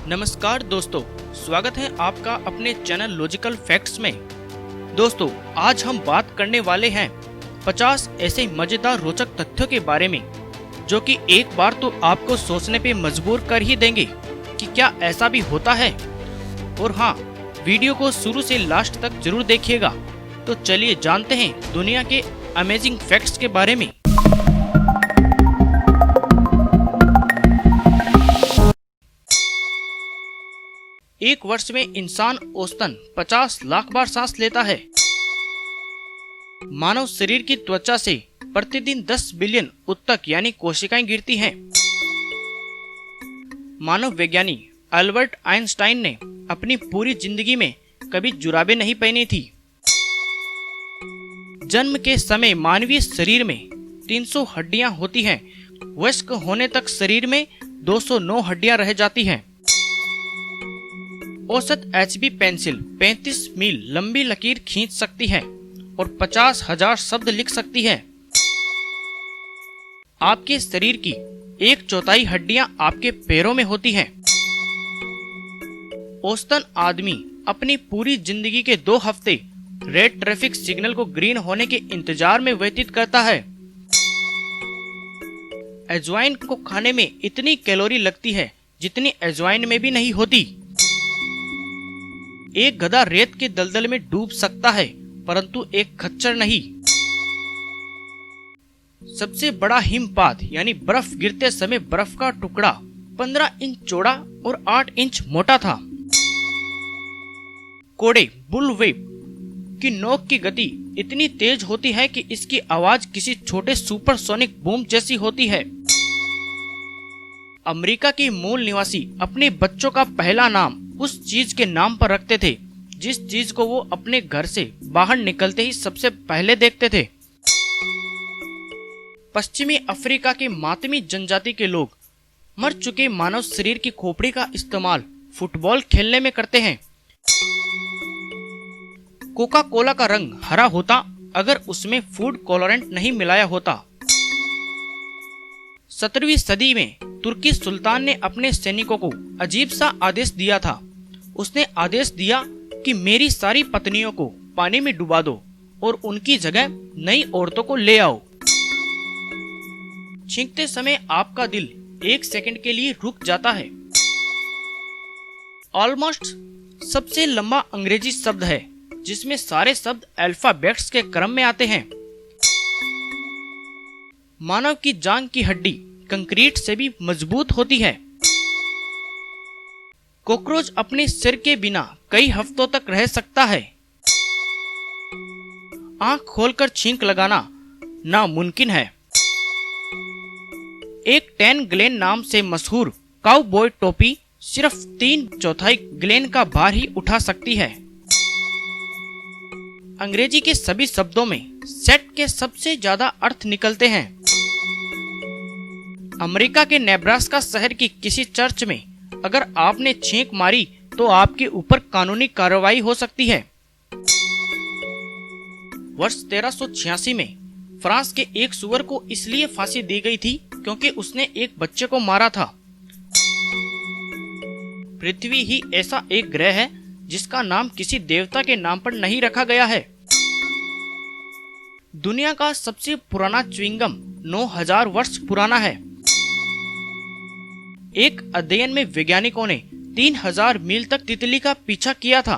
नमस्कार दोस्तों, स्वागत है आपका अपने चैनल लॉजिकल फैक्ट्स में। दोस्तों, आज हम बात करने वाले हैं 50 ऐसे मजेदार रोचक तथ्यों के बारे में जो कि एक बार तो आपको सोचने पे मजबूर कर ही देंगे कि क्या ऐसा भी होता है। और हाँ, वीडियो को शुरू से लास्ट तक जरूर देखिएगा। तो चलिए जानते हैं दुनिया के अमेजिंग फैक्ट्स के बारे में। एक वर्ष में इंसान औसतन 50 लाख बार सांस लेता है। मानव शरीर की त्वचा से प्रतिदिन 10 बिलियन उत्तक यानी कोशिकाएं गिरती हैं। मानव वैज्ञानिक अल्बर्ट आइंस्टाइन ने अपनी पूरी जिंदगी में कभी जुराबें नहीं पहनी थी। जन्म के समय मानवीय शरीर में 300 हड्डियां होती हैं। वयस्क होने तक शरीर में 209 हड्डियां रह जाती हैं। औसत HB पेंसिल 35 मील लंबी लकीर खींच सकती है और 50,000 शब्द लिख सकती है। आपके शरीर की 1/4 हड्डियां आपके पैरों में होती हैं। औसतन आदमी अपनी पूरी जिंदगी के 2 हफ्ते रेड ट्रैफिक सिग्नल को ग्रीन होने के इंतजार में व्यतीत करता है। अजवाइन को खाने में इतनी कैलोरी लगती है जितनी अजवाइन में भी नहीं होती। एक गधा रेत के दलदल में डूब सकता है परंतु एक खच्चर नहीं। सबसे बड़ा हिमपात यानी बर्फ गिरते समय बर्फ का टुकड़ा 15 इंच चौड़ा और 8 इंच मोटा था। कोड़े बुलवेप की नोक की गति इतनी तेज होती है कि इसकी आवाज किसी छोटे सुपरसोनिक बूम जैसी होती है। अमेरिका के मूल निवासी अपने बच्चों का पहला नाम उस चीज के नाम पर रखते थे जिस चीज को वो अपने घर से बाहर निकलते ही सबसे पहले देखते थे। पश्चिमी अफ्रीका के मातमी जनजाति के लोग मर चुके मानव शरीर की खोपड़ी का इस्तेमाल फुटबॉल खेलने में करते हैं। कोका कोला का रंग हरा होता अगर उसमें फूड कलरेंट नहीं मिलाया होता। 17वीं सदी में तुर्की सुल्तान ने अपने सैनिकों को अजीब सा आदेश दिया था। उसने आदेश दिया कि मेरी सारी पत्नियों को पानी में डुबा दो और उनकी जगह नई औरतों को ले आओ। छींकते समय आपका दिल 1 सेकंड के लिए रुक जाता है। ऑलमोस्ट सबसे लंबा अंग्रेजी शब्द है जिसमें सारे शब्द अल्फाबेट्स के क्रम में आते हैं। मानव की जांघ की हड्डी कंक्रीट से भी मजबूत होती है। कॉकरोच अपने सिर के बिना कई हफ्तों तक रह सकता है। आंख खोलकर छींक लगाना नामुमकिन है। एक 10 ग्लेन नाम से मशहूर काउबॉय टोपी सिर्फ 3/4 ग्लेन का भार ही उठा सकती है। अंग्रेजी के सभी शब्दों में सेट के सबसे ज्यादा अर्थ निकलते हैं। अमेरिका के नेब्रास्का शहर की किसी चर्च में अगर आपने छींक मारी तो आपके ऊपर कानूनी कार्रवाई हो सकती है। वर्ष 1386 में फ्रांस के एक सुअर को इसलिए फांसी दी गई थी क्योंकि उसने एक बच्चे को मारा था। पृथ्वी ही ऐसा एक ग्रह है जिसका नाम किसी देवता के नाम पर नहीं रखा गया है। दुनिया का सबसे पुराना च्युइंगम 9000 वर्ष पुराना है। एक अध्ययन में वैज्ञानिकों ने 3000 मील तक तितली का पीछा किया था।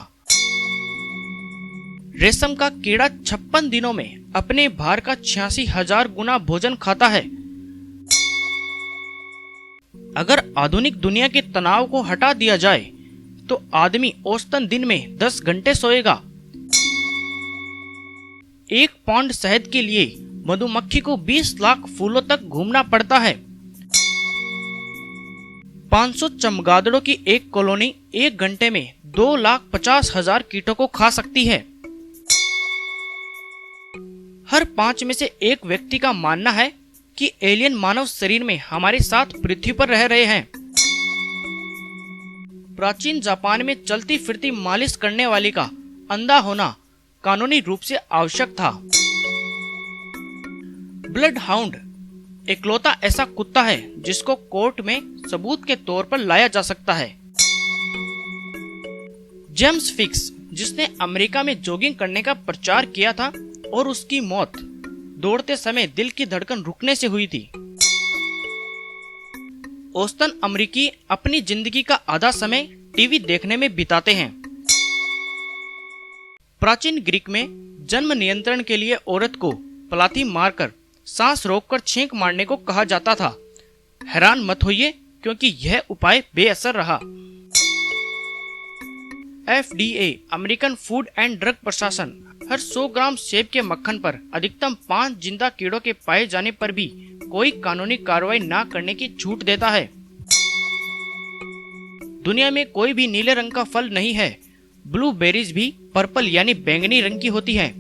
रेशम का कीड़ा 56 दिनों में अपने भार का 86,000 गुना भोजन खाता है। अगर आधुनिक दुनिया के तनाव को हटा दिया जाए तो आदमी औसतन दिन में 10 घंटे सोएगा। 1 पाउंड शहद के लिए मधुमक्खी को 20 लाख फूलों तक घूमना पड़ता है। 500 चमगादड़ों की एक कॉलोनी 1 घंटे में 2,50,000 कीटों को खा सकती है। हर 5 में से 1 व्यक्ति का मानना है कि एलियन मानव शरीर में हमारे साथ पृथ्वी पर रह रहे हैं। प्राचीन जापान में चलती फिरती मालिश करने वाली का अंधा होना कानूनी रूप से आवश्यक था। ब्लड हाउंड इकलौता ऐसा कुत्ता है जिसको कोर्ट में सबूत के तौर पर लाया जा सकता है। जेम्स फिक्स, जिसने अमेरिका में जॉगिंग करने का प्रचार किया था और उसकी मौत दौड़ते समय दिल की धड़कन रुकने से हुई थी। औसतन अमेरिकी अपनी जिंदगी का आधा समय टीवी देखने में बिताते हैं। प्राचीन ग्रीक में जन्म नियंत्रण के लिए औरत को पलाथी मारकर सांस रोककर छींक मारने को कहा जाता था। हैरान मत होइए, क्योंकि यह उपाय बेअसर रहा। FDA American food and drug प्रशासन हर 100 ग्राम सेब के मक्खन पर अधिकतम 5 जिंदा कीड़ों के पाए जाने पर भी कोई कानूनी कार्रवाई न करने की छूट देता है। दुनिया में कोई भी नीले रंग का फल नहीं है। ब्लूबेरीज भी पर्पल यानी बैंगनी रंग की होती हैं।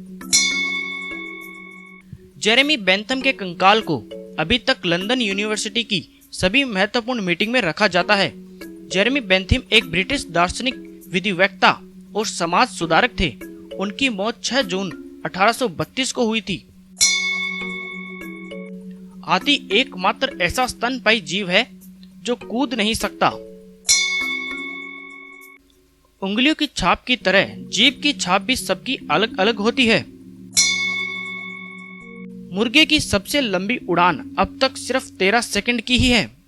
जेरेमी बेंथम के कंकाल को अभी तक लंदन यूनिवर्सिटी की सभी महत्वपूर्ण मीटिंग में रखा जाता है। जेरेमी बेंथम एक ब्रिटिश दार्शनिक, विधिवेत्ता और समाज सुधारक थे। उनकी मौत 6 जून 1832 को हुई थी। हाथी एकमात्र ऐसा स्तनपायी जीव है जो कूद नहीं सकता। उंगलियों की छाप की तरह जीभ की छाप भी सबकी अलग अलग होती है। मुर्गे की सबसे लंबी उड़ान अब तक सिर्फ 13 सेकंड की ही है।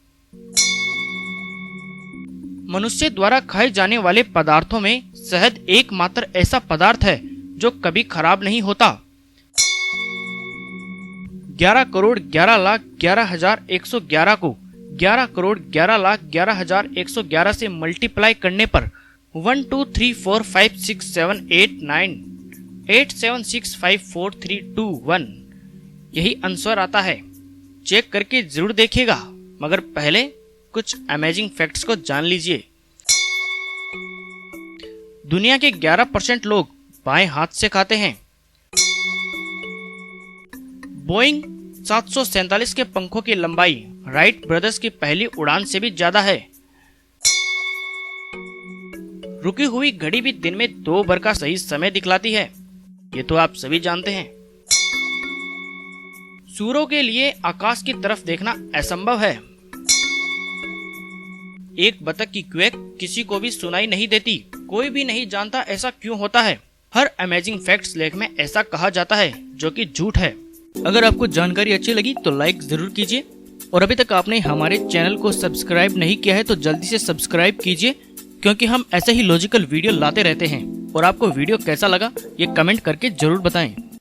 मनुष्य द्वारा खाए जाने वाले पदार्थों में शहद एकमात्र ऐसा पदार्थ है जो कभी खराब नहीं होता। 11,11,11,111 को 11,11,11,111 से मल्टीप्लाई करने पर 1 2 3 4 5 6 7 8 9 8 7 6 5 4 3 2 1 यही आंसर आता है। चेक करके जरूर देखिएगा, मगर पहले कुछ अमेजिंग फैक्ट्स को जान लीजिए। दुनिया के 11% लोग बाएं हाथ से खाते हैं। बोइंग 747 के पंखों की लंबाई राइट ब्रदर्स की पहली उड़ान से भी ज्यादा है। रुकी हुई घड़ी भी दिन में 2 बार का सही समय दिखलाती है। ये तो आप सभी जानते हैं। सूरों के लिए आकाश की तरफ देखना असंभव है। एक बतख की क्वेक किसी को भी सुनाई नहीं देती। कोई भी नहीं जानता ऐसा क्यों होता है। हर अमेजिंग फैक्ट्स लेख में ऐसा कहा जाता है, जो कि झूठ है। अगर आपको जानकारी अच्छी लगी तो लाइक जरूर कीजिए, और अभी तक आपने हमारे चैनल को सब्सक्राइब नहीं किया है तो जल्दी से सब्सक्राइब कीजिए, क्योंकि हम ऐसे ही लॉजिकल वीडियो लाते रहते हैं। और आपको वीडियो कैसा लगा ये कमेंट करके जरूर बताएं।